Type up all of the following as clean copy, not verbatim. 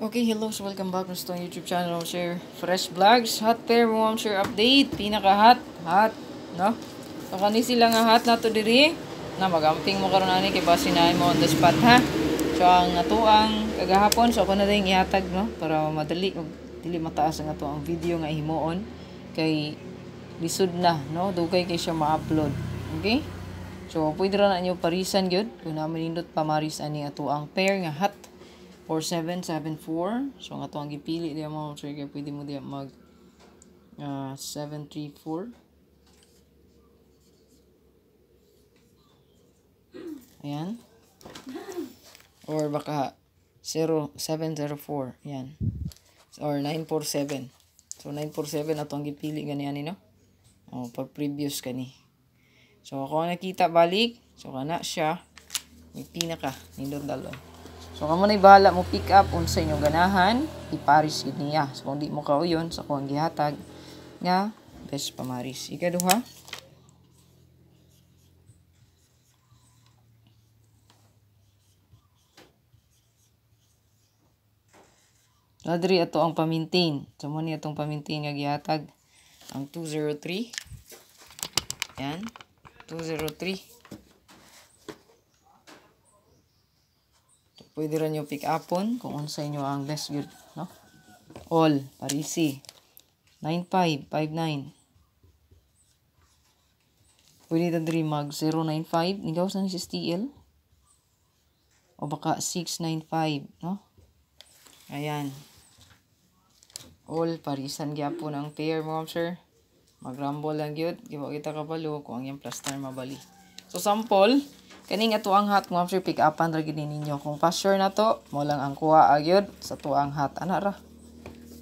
Okay, hello, so welcome back sa itong YouTube channel, share fresh vlogs, hot pair mo share update, pinaka hot, no? So kani sila nga hot na to diri, na magamping mo karon ani kay basinahin mo on the spot ha. So ang atuang kagahapon so ako na ding ihatag no para madali ug dili mataas ang atuang video nga himuon kay lisod na no, dugay kay siya ma-upload. Okay? So pwede ra na niyo parisan gyud kung namanindot pamaris ani atuang pair nga hot 4774. So nga to ang gipili diya mo. So kaya pwede mo diya mag 734. Ayan. Or baka 0704. Ayan. Or 947. So 947 na to ang gipili gani ani no. O pag previous kani. So ako nakita balik. So kana siya. May pinaka nindot dalo. So kamo na bahala mo pick up unsa inyo ganahan, iparis gid niya. So kung di mo kauyon sa kuang gihatag nga best pamaris. Ikaduha. Adri ato ang pamintain. So mo ni atong pamintain nga gihatag ang 203. Yan. 203. Pwede rin nyo pick upon kung unsa inyo ang best good, no? All, parisi. 9559. Pwede ito rin mag 095. Nigaw sa si STL. O baka 695, no? Ayan. All, parisan gyapon ang pair mo, sir. Mag-rumble lang yun. Giwa kita kabalo kung ang yung plaster mabali. So, sample. Kaning ato ang hat mo sir pick upan ra gid ninyo. Kung pa sure na to, mo lang ang kuha agyod sa tuang hat ana ra.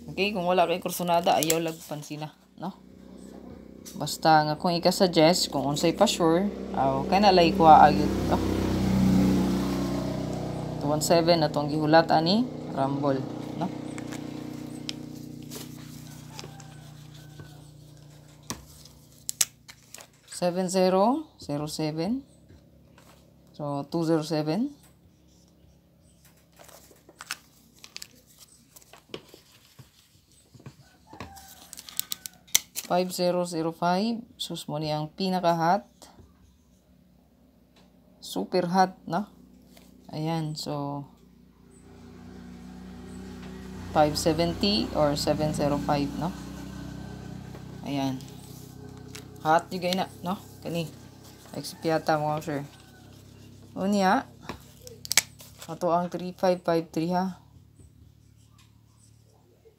Okay, kung wala kay kursunada ayaw lag pansina, no? Basta nga kung ika-suggest kung unsay pa sure, aw kana lay kuha agyod to. 217 atong gihulat ani rumble, no? (7007) So, 207. (5005) sus mo ni ang pinaka-hot. Super hot, no? Ayan, so 570 or 705, no? Ayan. Hot juga na, no? Kani. Ekspiyata mo, sir. Unya, ato ang 3553 ha.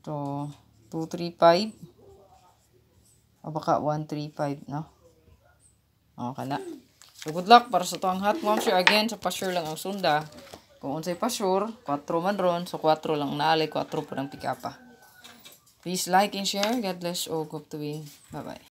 So, 235. O baka 135, no? O, kana. So, good luck para sa to ang hot mom sure. Again, sa pa-sure lang ang sunda. Kung unsay pa-sure, 4 man ron. So, 4 lang naalay, 4 po ng pick-up pa. Please like and share. God bless all. Hope to win. Bye-bye.